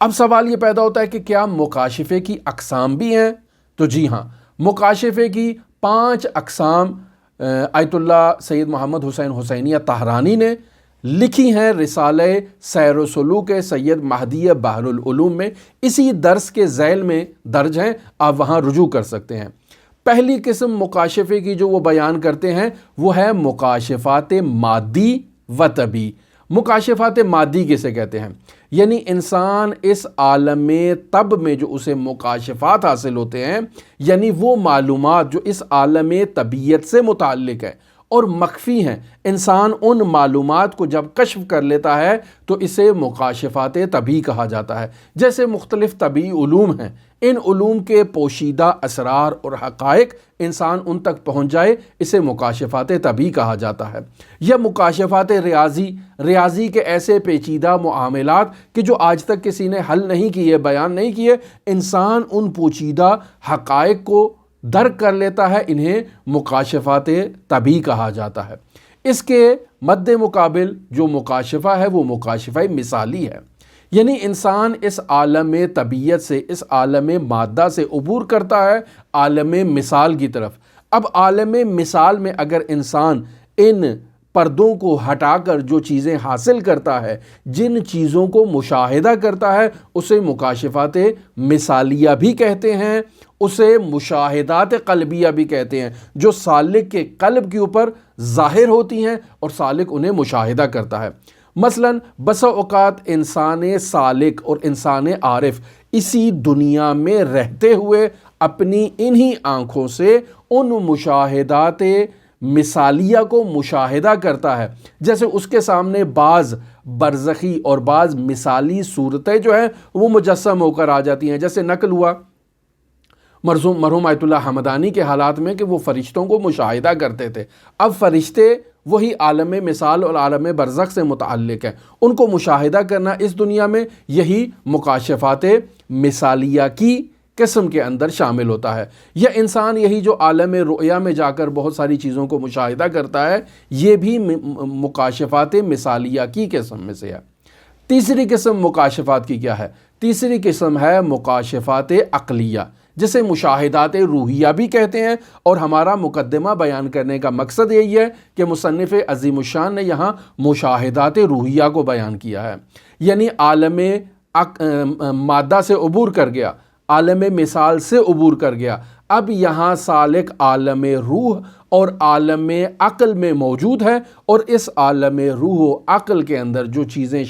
Speaker 1: اب سوال یہ پیدا ہوتا ہے کہ کیا مکاشفے کی اقسام بھی ہیں؟ تو جی ہاں، مکاشفے کی 5 اقسام آیت اللہ سید محمد حسین حسینیہ طہرانی نے لکھی ہیں رسالہ سیر و سلوک سید مہدی بحر العلوم میں، اسی درس کے ذیل میں درج ہیں، آپ وہاں رجوع کر سکتے ہیں۔ پہلی قسم مکاشفے کی جو وہ بیان کرتے ہیں وہ ہے مکاشفات مادی و طبی۔ مکاشفات مادی کسے کہتے ہیں؟ یعنی انسان اس عالم طب میں جو اسے مکاشفات حاصل ہوتے ہیں، یعنی وہ معلومات جو اس عالم طبیعت سے متعلق ہے اور مخفی ہیں، انسان ان معلومات کو جب کشف کر لیتا ہے تو اسے مکاشفات طبی کہا جاتا ہے۔ جیسے مختلف طبی علوم ہیں، ان علوم کے پوشیدہ اسرار اور حقائق انسان ان تک پہنچ جائے، اسے مکاشفات طبی کہا جاتا ہے۔ یا مکاشفات ریاضی کے ایسے پیچیدہ معاملات کہ جو آج تک کسی نے حل نہیں کیے، بیان نہیں کیے، انسان ان پوشیدہ حقائق کو درک کر لیتا ہے، انہیں مکاشفات طبی کہا جاتا ہے۔ اس کے مد مقابل جو مکاشفہ ہے وہ مکاشفہ مثالی ہے، یعنی انسان اس عالم طبیعت سے، اس عالم مادہ سے عبور کرتا ہے عالم مثال کی طرف۔ اب عالم مثال میں اگر انسان ان پردوں کو ہٹا کر جو چیزیں حاصل کرتا ہے، جن چیزوں کو مشاہدہ کرتا ہے، اسے مکاشفات مثالیہ بھی کہتے ہیں، اسے مشاہدات قلبیہ بھی کہتے ہیں، جو سالک کے قلب کے اوپر ظاہر ہوتی ہیں اور سالک انہیں مشاہدہ کرتا ہے۔ مثلاً بسا اوقات انسان سالک اور انسان عارف اسی دنیا میں رہتے ہوئے اپنی انہی آنکھوں سے ان مشاہدات مثالیہ کو مشاہدہ کرتا ہے، جیسے اس کے سامنے بعض برزخی اور بعض مثالی صورتیں جو ہیں وہ مجسم ہو کر آ جاتی ہیں۔ جیسے نقل ہوا مرحوم آیت اللہ حمدانی کے حالات میں کہ وہ فرشتوں کو مشاہدہ کرتے تھے۔ اب فرشتے وہی عالم مثال اور عالم برزخ سے متعلق ہیں، ان کو مشاہدہ کرنا اس دنیا میں یہی مکاشفات مثالیہ کی قسم کے اندر شامل ہوتا ہے۔ یا انسان یہی جو عالم رؤیا میں جا کر بہت ساری چیزوں کو مشاہدہ کرتا ہے، یہ بھی مکاشفات مثالیہ کی قسم میں سے ہے۔ تیسری قسم مکاشفات کی کیا ہے؟ تیسری قسم ہے مکاشفات عقلیہ، جسے مشاہدات روحیہ بھی کہتے ہیں، اور ہمارا مقدمہ بیان کرنے کا مقصد یہی ہے کہ مصنف عظیم الشان نے یہاں مشاہدات روحیہ کو بیان کیا ہے، یعنی عالم مادہ سے عبور کر گیا، عالم مثال سے عبور کر گیا، اب یہاں سالک عالم روح اور عالم عقل میں موجود ہے، اور اس عالم روح و عقل کے اندر جو چیزیں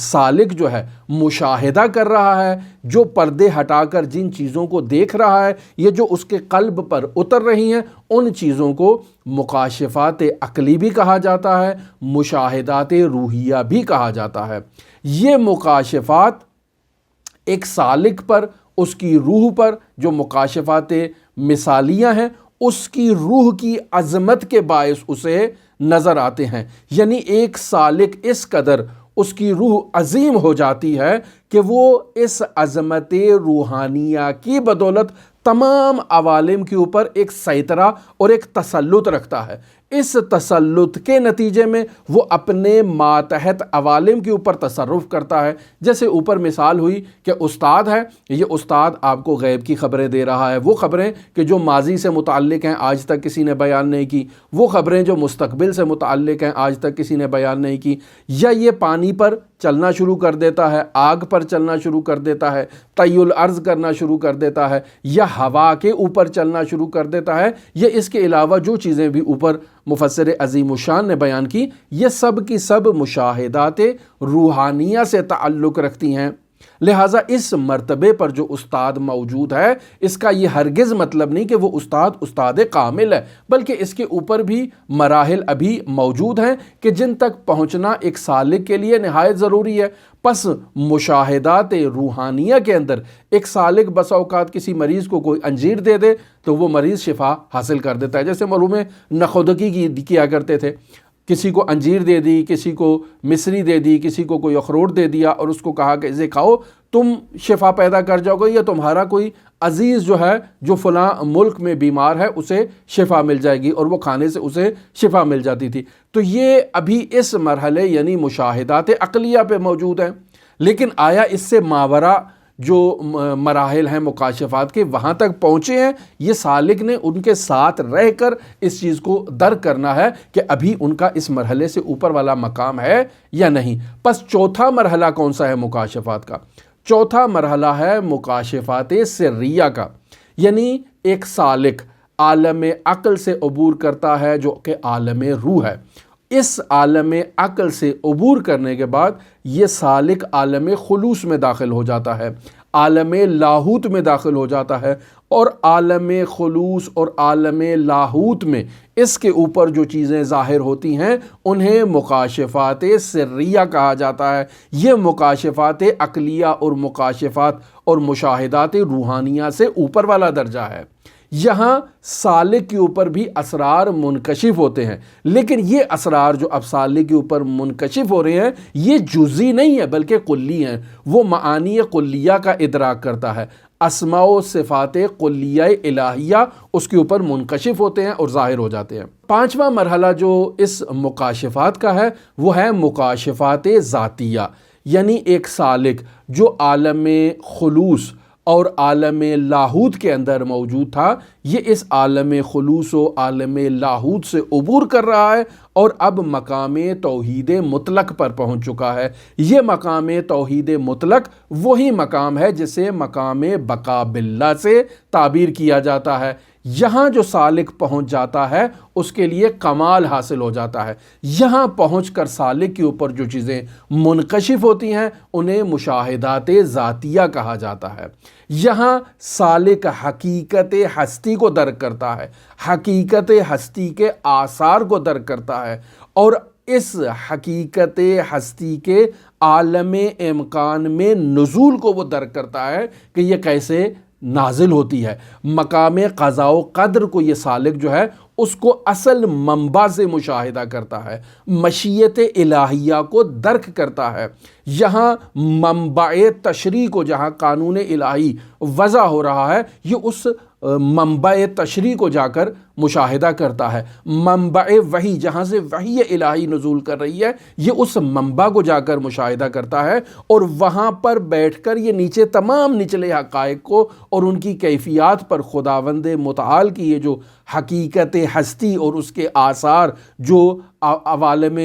Speaker 1: سالک جو ہے مشاہدہ کر رہا ہے، جو پردے ہٹا کر جن چیزوں کو دیکھ رہا ہے، یہ جو اس کے قلب پر اتر رہی ہیں، ان چیزوں کو مکاشفات عقلی بھی کہا جاتا ہے، مشاہدات روحیہ بھی کہا جاتا ہے۔ یہ مکاشفات ایک سالک پر، اس کی روح پر، جو مکاشفات مثالیہ ہیں، اس کی روح کی عظمت کے باعث اسے نظر آتے ہیں۔ یعنی ایک سالک اس قدر اس کی روح عظیم ہو جاتی ہے کہ وہ اس عظمت روحانیہ کی بدولت تمام عوالم کے اوپر ایک سیطرہ اور ایک تسلط رکھتا ہے۔ اس تسلط کے نتیجے میں وہ اپنے ماتحت عوالم کے اوپر تصرف کرتا ہے۔ جیسے اوپر مثال ہوئی کہ استاد ہے، یہ استاد آپ کو غیب کی خبریں دے رہا ہے، وہ خبریں کہ جو ماضی سے متعلق ہیں آج تک کسی نے بیان نہیں کی، وہ خبریں جو مستقبل سے متعلق ہیں آج تک کسی نے بیان نہیں کی، یا یہ پانی پر چلنا شروع کر دیتا ہے، آگ پر چلنا شروع کر دیتا ہے، طی الارض کرنا شروع کر دیتا ہے، یا ہوا کے اوپر چلنا شروع کر دیتا ہے، یا اس کے علاوہ جو چیزیں بھی اوپر مفسر عظیم الشان نے بیان کی، یہ سب کی سب مشاہدات روحانیہ سے تعلق رکھتی ہیں۔ لہٰذا اس مرتبے پر جو استاد موجود ہے، اس کا یہ ہرگز مطلب نہیں کہ وہ استاد کامل ہے، بلکہ اس کے اوپر بھی مراحل ابھی موجود ہیں کہ جن تک پہنچنا ایک سالک کے لیے نہایت ضروری ہے۔ پس مشاہدات روحانیہ کے اندر ایک سالک بسا اوقات کسی مریض کو کوئی انجیر دے دے تو وہ مریض شفا حاصل کر دیتا ہے، جیسے مرحوم نخودگی کیا کرتے تھے، کسی کو انجیر دے دی، کسی کو مصری دے دی، کسی کو کوئی اخروٹ دے دیا اور اس کو کہا کہ اسے کھاؤ تم شفا پیدا کر جاؤ گے، یا تمہارا کوئی عزیز جو ہے جو فلاں ملک میں بیمار ہے اسے شفا مل جائے گی، اور وہ کھانے سے اسے شفا مل جاتی تھی۔ تو یہ ابھی اس مرحلے یعنی مشاہدات عقلیہ پہ موجود ہیں، لیکن آیا اس سے ماورا جو مراحل ہیں مکاشفات کے وہاں تک پہنچے ہیں؟ یہ سالک نے ان کے ساتھ رہ کر اس چیز کو درک کرنا ہے کہ ابھی ان کا اس مرحلے سے اوپر والا مقام ہے یا نہیں۔ پس چوتھا مرحلہ کون سا ہے مکاشفات کا؟ چوتھا مرحلہ ہے مکاشفات سریہ کا، یعنی ایک سالک عالم عقل سے عبور کرتا ہے جو کہ عالم روح ہے۔ اس عالم عقل سے عبور کرنے کے بعد یہ سالک عالم خلوص میں داخل ہو جاتا ہے، عالم لاہوت میں داخل ہو جاتا ہے، اور عالم خلوص اور عالم لاہوت میں اس کے اوپر جو چیزیں ظاہر ہوتی ہیں انہیں مکاشفات سریہ کہا جاتا ہے۔ یہ مکاشفات عقلیہ اور مکاشفات اور مشاہدات روحانیہ سے اوپر والا درجہ ہے۔ یہاں سالک کے اوپر بھی اسرار منکشف ہوتے ہیں، لیکن یہ اسرار جو اب سالک کے اوپر منکشف ہو رہے ہیں یہ جزئی نہیں ہے بلکہ کلی ہیں۔ وہ معانی کلیہ کا ادراک کرتا ہے، اسماء و صفات کلیہ الہیہ اس کے اوپر منکشف ہوتے ہیں اور ظاہر ہو جاتے ہیں۔ پانچواں مرحلہ جو اس مکاشفات کا ہے وہ ہے مکاشفات ذاتیہ، یعنی ایک سالک جو عالم خلوص اور عالم لاہوت کے اندر موجود تھا، یہ اس عالم خلوص و عالم لاہوت سے عبور کر رہا ہے اور اب مقام توحید مطلق پر پہنچ چکا ہے۔ یہ مقام توحید مطلق وہی مقام ہے جسے مقام بقا باللہ سے تعبیر کیا جاتا ہے۔ یہاں جو سالک پہنچ جاتا ہے اس کے لیے کمال حاصل ہو جاتا ہے۔ یہاں پہنچ کر سالک کے اوپر جو چیزیں منکشف ہوتی ہیں انہیں مشاہدات ذاتیہ کہا جاتا ہے۔ یہاں سالک حقیقت ہستی کو درک کرتا ہے، حقیقت ہستی کے آثار کو درک کرتا ہے، اور اس حقیقت ہستی کے عالم امکان میں نزول کو وہ درک کرتا ہے کہ یہ کیسے نازل ہوتی ہے۔ مقام قضاء و قدر کو یہ سالک جو ہے اس کو اصل منبع سے مشاہدہ کرتا ہے، مشیت الہیہ کو درک کرتا ہے۔ یہاں منبع تشریع کو، جہاں قانون الہی وضع ہو رہا ہے، یہ اس منبع تشریع کو جا کر مشاہدہ کرتا ہے۔ منبع وحی، جہاں سے وحی الہی نزول کر رہی ہے، یہ اس منبع کو جا کر مشاہدہ کرتا ہے، اور وہاں پر بیٹھ کر یہ نیچے تمام نچلے حقائق کو اور ان کی کیفیات پر خداوند متعال کی یہ جو حقیقت ہستی اور اس کے آثار جو عوالم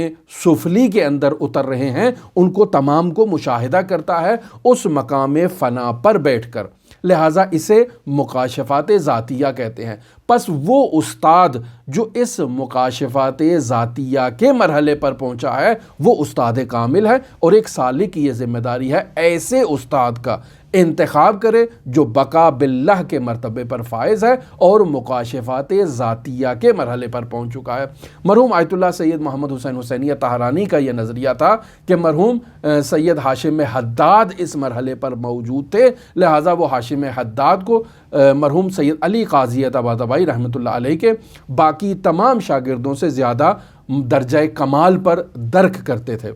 Speaker 1: سفلی کے اندر اتر رہے ہیں ان کو تمام کو مشاہدہ کرتا ہے اس مقام فنا پر بیٹھ کر۔ لہٰذا اسے مکاشفات ذاتیہ کہتے ہیں۔ پس وہ استاد جو اس مکاشفات ذاتیہ کے مرحلے پر پہنچا ہے وہ استاد کامل ہے، اور ایک سالک کی یہ ذمہ داری ہے ایسے استاد کا انتخاب کرے جو بقا باللہ کے مرتبے پر فائز ہے اور مکاشفات ذاتیہ کے مرحلے پر پہنچ چکا ہے۔ مرحوم آیت اللہ سید محمد حسین حسینیہ طہرانی کا یہ نظریہ تھا کہ مرحوم سید ہاشم حداد اس مرحلے پر موجود تھے، لہٰذا وہ ہاشم حداد کو مرحوم سید علی قاضی طباطبائی رحمۃ اللہ علیہ کے باقی تمام شاگردوں سے زیادہ درجہ کمال پر درک کرتے تھے۔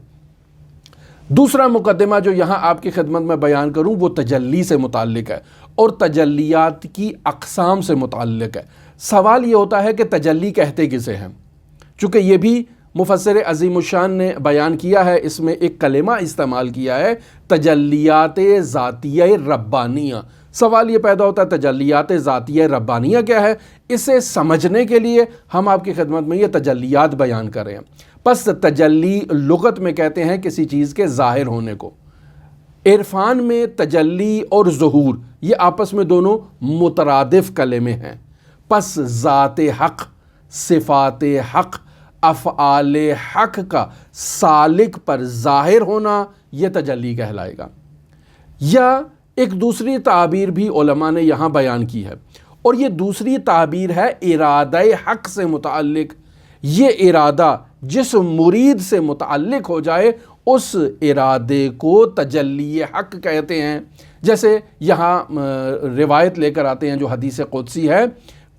Speaker 1: دوسرا مقدمہ جو یہاں آپ کی خدمت میں بیان کروں وہ تجلی سے متعلق ہے اور تجلیات کی اقسام سے متعلق ہے۔ سوال یہ ہوتا ہے کہ تجلی کہتے کسے ہیں؟ چونکہ یہ بھی مفسر عظیم الشان نے بیان کیا ہے، اس میں ایک کلمہ استعمال کیا ہے، تجلیات ذاتیہ ربانیہ۔ سوال یہ پیدا ہوتا ہے تجلیات ذاتیہ ربانیہ کیا ہے؟ اسے سمجھنے کے لیے ہم آپ کی خدمت میں یہ تجلیات بیان کر رہے ہیں۔ پس تجلی لغت میں کہتے ہیں کسی چیز کے ظاہر ہونے کو۔ عرفان میں تجلی اور ظہور یہ آپس میں دونوں مترادف کلمے ہیں۔ پس ذات حق، صفات حق، افعال حق کا سالک پر ظاہر ہونا یہ تجلی کہلائے گا۔ یا ایک دوسری تعبیر بھی علماء نے یہاں بیان کی ہے، اور یہ دوسری تعبیر ہے ارادہ حق سے متعلق۔ یہ ارادہ جس مرید سے متعلق ہو جائے اس ارادے کو تجلی حق کہتے ہیں۔ جیسے یہاں روایت لے کر آتے ہیں جو حدیث قدسی ہے،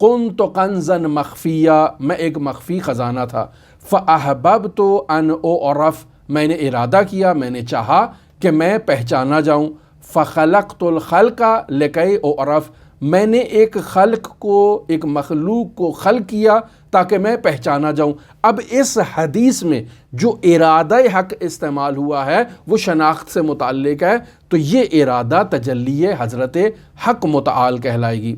Speaker 1: کنت کنزا مخفیہ، میں ایک مخفی خزانہ تھا، فاحببت ان اعرف، میں نے ارادہ کیا، میں نے چاہا کہ میں پہچانا جاؤں، فخلقت الخلق لکی اعرف، میں نے ایک خلق کو، ایک مخلوق کو خلق کیا تاکہ میں پہچانا جاؤں۔ اب اس حدیث میں جو ارادہ حق استعمال ہوا ہے وہ شناخت سے متعلق ہے، تو یہ ارادہ تجلی حضرت حق متعال کہلائے گی۔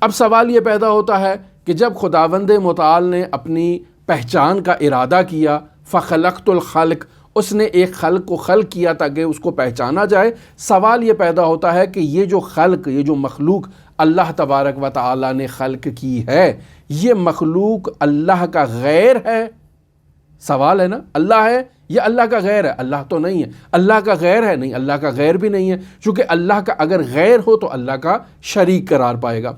Speaker 1: اب سوال یہ پیدا ہوتا ہے کہ جب خداوند متعال نے اپنی پہچان کا ارادہ کیا، فخلقت الخلق، اس نے ایک خلق کو خلق کیا تاکہ اس کو پہچانا جائے، سوال یہ پیدا ہوتا ہے کہ یہ جو خلق، یہ جو مخلوق اللہ تبارک و تعالی نے خلق کی ہے، یہ مخلوق اللہ کا غیر ہے؟ سوال ہے نا، اللہ ہے یا اللہ کا غیر ہے؟ اللہ تو نہیں ہے۔ اللہ کا غیر ہے؟ نہیں، اللہ کا غیر بھی نہیں ہے، چونکہ اللہ کا اگر غیر ہو تو اللہ کا شریک قرار پائے گا۔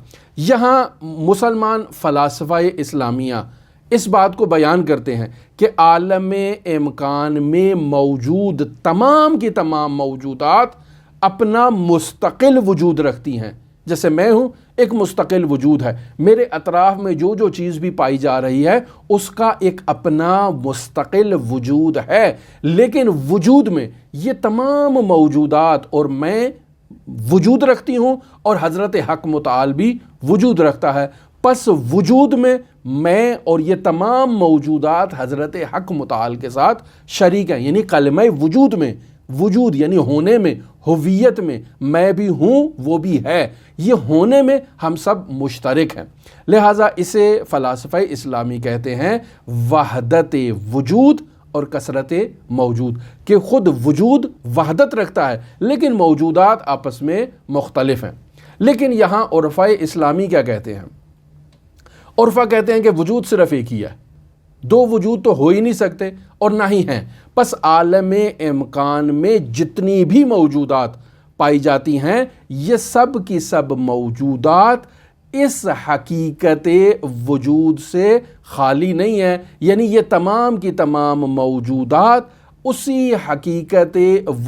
Speaker 1: یہاں مسلمان فلاسفہ اسلامیہ اس بات کو بیان کرتے ہیں کہ عالم امکان میں موجود تمام کی تمام موجودات اپنا مستقل وجود رکھتی ہیں۔ جیسے میں ہوں، ایک مستقل وجود ہے، میرے اطراف میں جو جو چیز بھی پائی جا رہی ہے اس کا ایک اپنا مستقل وجود ہے، لیکن وجود میں یہ تمام موجودات اور میں وجود رکھتی ہوں، اور حضرت حق متعال بھی وجود رکھتا ہے۔ پس وجود میں اور یہ تمام موجودات حضرت حق متعال کے ساتھ شریک ہیں، یعنی کلمہ وجود میں، وجود یعنی ہونے میں، ہویت میں میں بھی ہوں وہ بھی ہے، یہ ہونے میں ہم سب مشترک ہیں۔ لہٰذا اسے فلاسفہ اسلامی کہتے ہیں وحدت وجود اور کثرت موجود، کہ خود وجود وحدت رکھتا ہے لیکن موجودات آپس میں مختلف ہیں۔ لیکن یہاں عرفاء اسلامی کیا کہتے ہیں؟ عرفا کہتے ہیں کہ وجود صرف ایک ہی ہے، دو وجود تو ہو ہی نہیں سکتے اور نہ ہی ہیں۔ پس عالم امکان میں جتنی بھی موجودات پائی جاتی ہیں یہ سب کی سب موجودات اس حقیقت وجود سے خالی نہیں ہیں، یعنی یہ تمام کی تمام موجودات اسی حقیقت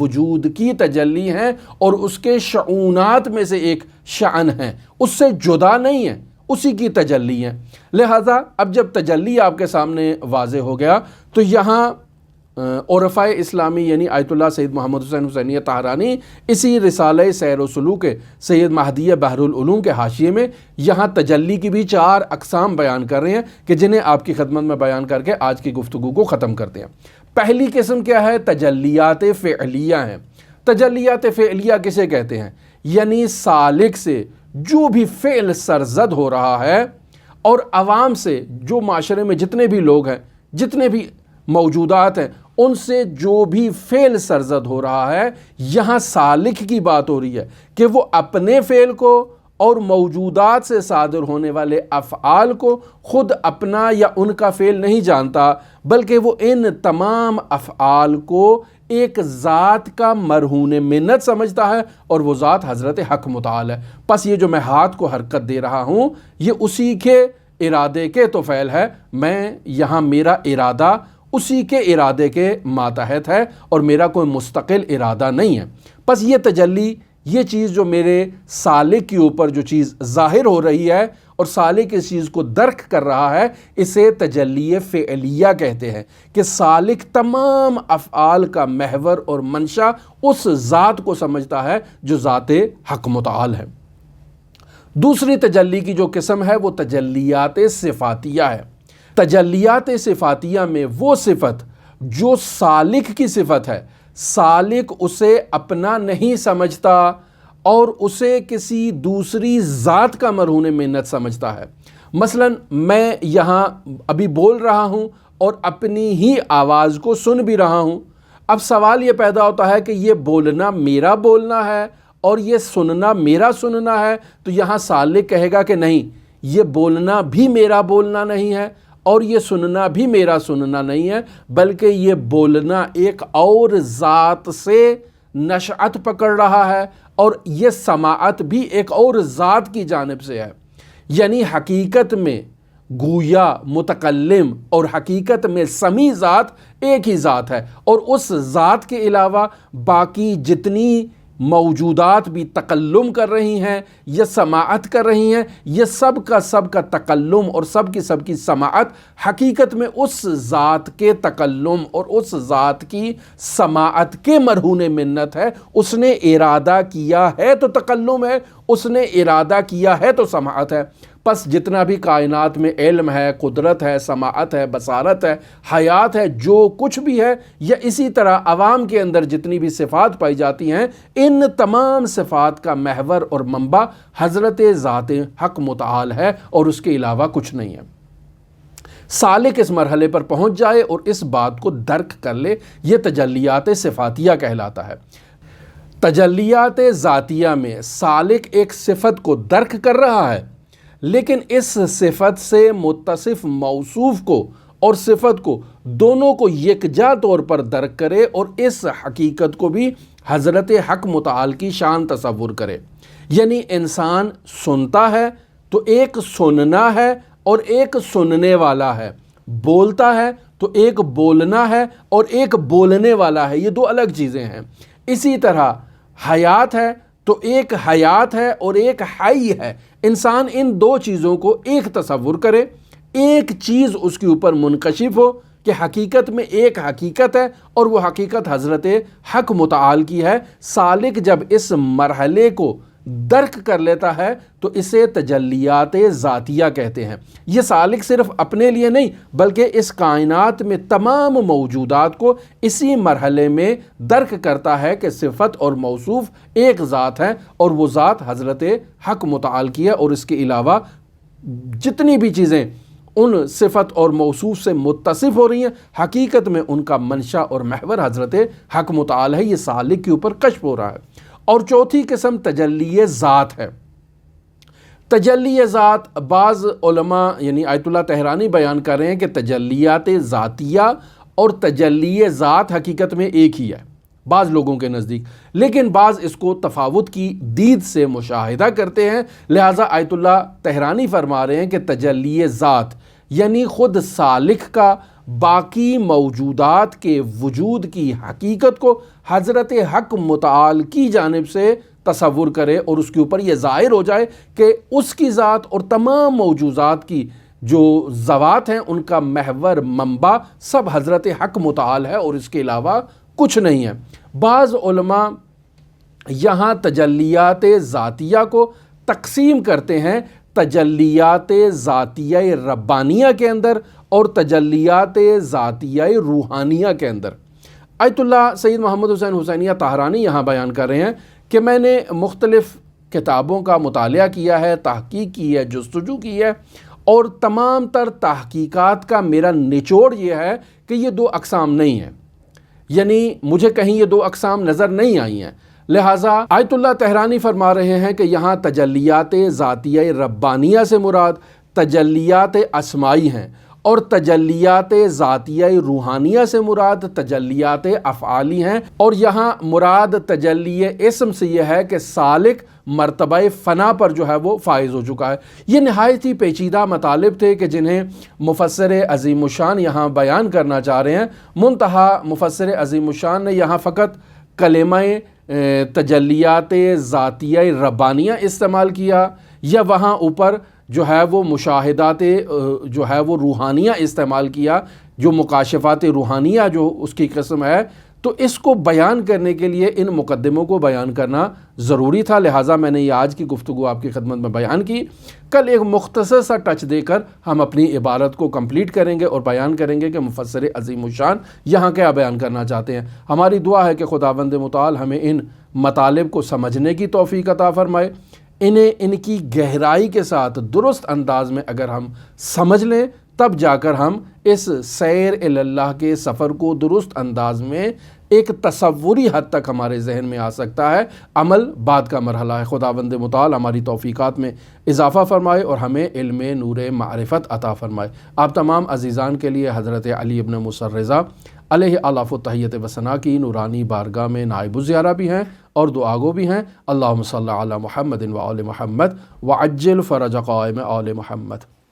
Speaker 1: وجود کی تجلی ہیں اور اس کے شعونات میں سے ایک شعن ہیں، اس سے جدا نہیں ہیں، اسی کی تجلی ہیں۔ لہٰذا اب جب تجلی آپ کے سامنے واضح ہو گیا تو یہاں عرفاء اسلامی یعنی آیت اللہ سید محمد حسین حسینی طہرانی اسی رسالہ سیر و سلوک سید مہدی بحر العلوم کے حاشیے میں یہاں تجلی کی بھی 4 اقسام بیان کر رہے ہیں کہ جنہیں آپ کی خدمت میں بیان کر کے آج کی گفتگو کو ختم کرتے ہیں۔ پہلی قسم کیا ہے؟ تجلیات فعلیہ ہیں۔ تجلیات فعلیہ کسے کہتے ہیں؟ یعنی سالک سے جو بھی فعل سرزد ہو رہا ہے اور عوام سے، جو معاشرے میں جتنے بھی لوگ ہیں، جتنے بھی موجودات ہیں، ان سے جو بھی فعل سرزد ہو رہا ہے، یہاں سالک کی بات ہو رہی ہے کہ وہ اپنے فعل کو اور موجودات سے صادر ہونے والے افعال کو خود اپنا یا ان کا فعل نہیں جانتا، بلکہ وہ ان تمام افعال کو ایک ذات کا مرہون منت سمجھتا ہے، اور وہ ذات حضرت حق متعال ہے۔ پس یہ جو میں ہاتھ کو حرکت دے رہا ہوں یہ اسی کے ارادے کے تو فعل ہے، میں یہاں میرا ارادہ اسی کے ارادے کے ماتحت ہے اور میرا کوئی مستقل ارادہ نہیں ہے۔ پس یہ تجلی، یہ چیز جو میرے سالک کے اوپر جو چیز ظاہر ہو رہی ہے اور سالک اس چیز کو درک کر رہا ہے، اسے تجلی فعلیہ کہتے ہیں، کہ سالک تمام افعال کا محور اور منشا اس ذات کو سمجھتا ہے جو ذات حق متعال ہے۔ دوسری تجلی کی جو قسم ہے وہ تجلیات صفاتیہ ہے۔ تجلیات صفاتیہ میں وہ صفت جو سالک کی صفت ہے، سالک اسے اپنا نہیں سمجھتا اور اسے کسی دوسری ذات کا مرہون منت سمجھتا ہے۔ مثلا میں یہاں ابھی بول رہا ہوں اور اپنی ہی آواز کو سن بھی رہا ہوں۔ اب سوال یہ پیدا ہوتا ہے کہ یہ بولنا میرا بولنا ہے اور یہ سننا میرا سننا ہے، تو یہاں سالک کہے گا کہ نہیں، یہ بولنا بھی میرا بولنا نہیں ہے اور یہ سننا بھی میرا سننا نہیں ہے، بلکہ یہ بولنا ایک اور ذات سے نشأت پکڑ رہا ہے اور یہ سماعت بھی ایک اور ذات کی جانب سے ہے۔ یعنی حقیقت میں گویا متکلم اور حقیقت میں سمیع ذات ایک ہی ذات ہے، اور اس ذات کے علاوہ باقی جتنی موجودات بھی تکلم کر رہی ہیں یا سماعت کر رہی ہیں، یہ سب کا تکلم اور سب کی سماعت حقیقت میں اس ذات کے تکلم اور اس ذات کی سماعت کے مرہون منت ہے۔ اس نے ارادہ کیا ہے تو تکلم ہے، اس نے ارادہ کیا ہے تو سماعت ہے۔ پس جتنا بھی کائنات میں علم ہے، قدرت ہے، سماعت ہے، بصارت ہے، حیات ہے، جو کچھ بھی ہے، یا اسی طرح عوام کے اندر جتنی بھی صفات پائی جاتی ہیں، ان تمام صفات کا محور اور منبع حضرت ذات حق متعال ہے اور اس کے علاوہ کچھ نہیں ہے۔ سالک اس مرحلے پر پہنچ جائے اور اس بات کو درک کر لے، یہ تجلیات صفاتیہ کہلاتا ہے۔ تجلیات ذاتیہ میں سالک ایک صفت کو درک کر رہا ہے، لیکن اس صفت سے متصف موصوف کو اور صفت کو دونوں کو یکجا طور پر درک کرے اور اس حقیقت کو بھی حضرت حق متعال کی شان تصور کرے۔ یعنی انسان سنتا ہے تو ایک سننا ہے اور ایک سننے والا ہے، بولتا ہے تو ایک بولنا ہے اور ایک بولنے والا ہے، یہ دو الگ چیزیں ہیں۔ اسی طرح حیات ہے تو ایک حیات ہے اور ایک حی ہے۔ انسان ان دو چیزوں کو ایک تصور کرے، ایک چیز اس کے اوپر منکشف ہو کہ حقیقت میں ایک حقیقت ہے اور وہ حقیقت حضرت حق متعال کی ہے۔ سالک جب اس مرحلے کو درک کر لیتا ہے تو اسے تجلیات ذاتیہ کہتے ہیں۔ یہ سالک صرف اپنے لیے نہیں بلکہ اس کائنات میں تمام موجودات کو اسی مرحلے میں درک کرتا ہے کہ صفت اور موصوف ایک ذات ہے اور وہ ذات حضرت حق متعال کی ہے، اور اس کے علاوہ جتنی بھی چیزیں ان صفت اور موصوف سے متصف ہو رہی ہیں، حقیقت میں ان کا منشا اور محور حضرت حق متعال ہے۔ یہ سالک کے اوپر کشف ہو رہا ہے۔ اور چوتھی قسم تجلی ذات ہے۔ تجلی ذات بعض علماء یعنی آیت اللہ طہرانی بیان کر رہے ہیں کہ تجلیات ذاتیہ اور تجلی ذات حقیقت میں ایک ہی ہے بعض لوگوں کے نزدیک، لیکن بعض اس کو تفاوت کی دید سے مشاہدہ کرتے ہیں۔ لہٰذا آیت اللہ طہرانی فرما رہے ہیں کہ تجلی ذات یعنی خود سالک کا باقی موجودات کے وجود کی حقیقت کو حضرت حق متعال کی جانب سے تصور کرے اور اس کے اوپر یہ ظاہر ہو جائے کہ اس کی ذات اور تمام موجودات کی جو ذوات ہیں ان کا محور منبع سب حضرت حق متعال ہے اور اس کے علاوہ کچھ نہیں ہے۔ بعض علماء یہاں تجلیات ذاتیہ کو تقسیم کرتے ہیں تجلیات ذاتیہ ربانیہ کے اندر اور تجلیات ذاتیہ روحانیہ کے اندر۔ آیت اللہ سید محمد حسین حسینیہ طاہرانی یہاں بیان کر رہے ہیں کہ میں نے مختلف کتابوں کا مطالعہ کیا ہے، تحقیق کی ہے، جستجو کی ہے، اور تمام تر تحقیقات کا میرا نچوڑ یہ ہے کہ یہ دو اقسام نہیں ہیں، یعنی مجھے کہیں یہ دو اقسام نظر نہیں آئی ہیں۔ لہٰذا آیت اللہ طہرانی فرما رہے ہیں کہ یہاں تجلیات ذاتیہ ربانیہ سے مراد تجلیات اسمائی ہیں اور تجلیات ذاتیہ روحانیہ سے مراد تجلیات افعالی ہیں، اور یہاں مراد تجلی اسم سے یہ ہے کہ سالک مرتبہ فنا پر جو ہے وہ فائز ہو چکا ہے۔ یہ نہایت ہی پیچیدہ مطالب تھے کہ جنہیں مفسر عظیم الشان یہاں بیان کرنا چاہ رہے ہیں، منتہا مفسر عظیم الشان نے یہاں فقط کلمہ تجلیات ذاتیہ ربانیہ استعمال کیا، یا وہاں اوپر جو ہے وہ مشاہدات جو ہے وہ روحانیہ استعمال کیا، جو مکاشفات روحانیہ جو اس کی قسم ہے، تو اس کو بیان کرنے کے لیے ان مقدموں کو بیان کرنا ضروری تھا، لہٰذا میں نے یہ آج کی گفتگو آپ کی خدمت میں بیان کی۔ کل ایک مختصر سا ٹچ دے کر ہم اپنی عبارت کو کمپلیٹ کریں گے اور بیان کریں گے کہ مفسر عظیم الشان یہاں کیا بیان کرنا چاہتے ہیں۔ ہماری دعا ہے کہ خداوند متعال ہمیں ان مطالب کو سمجھنے کی توفیق عطا فرمائے، انہیں ان کی گہرائی کے ساتھ درست انداز میں اگر ہم سمجھ لیں تب جا کر ہم اس سیر اللہ کے سفر کو درست انداز میں ایک تصوری حد تک ہمارے ذہن میں آ سکتا ہے۔ عمل بعد کا مرحلہ ہے۔ خداوند متعال ہماری توفیقات میں اضافہ فرمائے اور ہمیں علم نور معرفت عطا فرمائے۔ آپ تمام عزیزان کے لیے حضرت علی ابن موسیٰ الرضا علیہ الاف التحیت و ثنا کی نورانی بارگاہ میں نائب الزیارہ بھی ہیں اور دعاگو بھی ہیں۔ اللہم صلی علی محمد و آل محمد وعجل فرج قائم آل محمد۔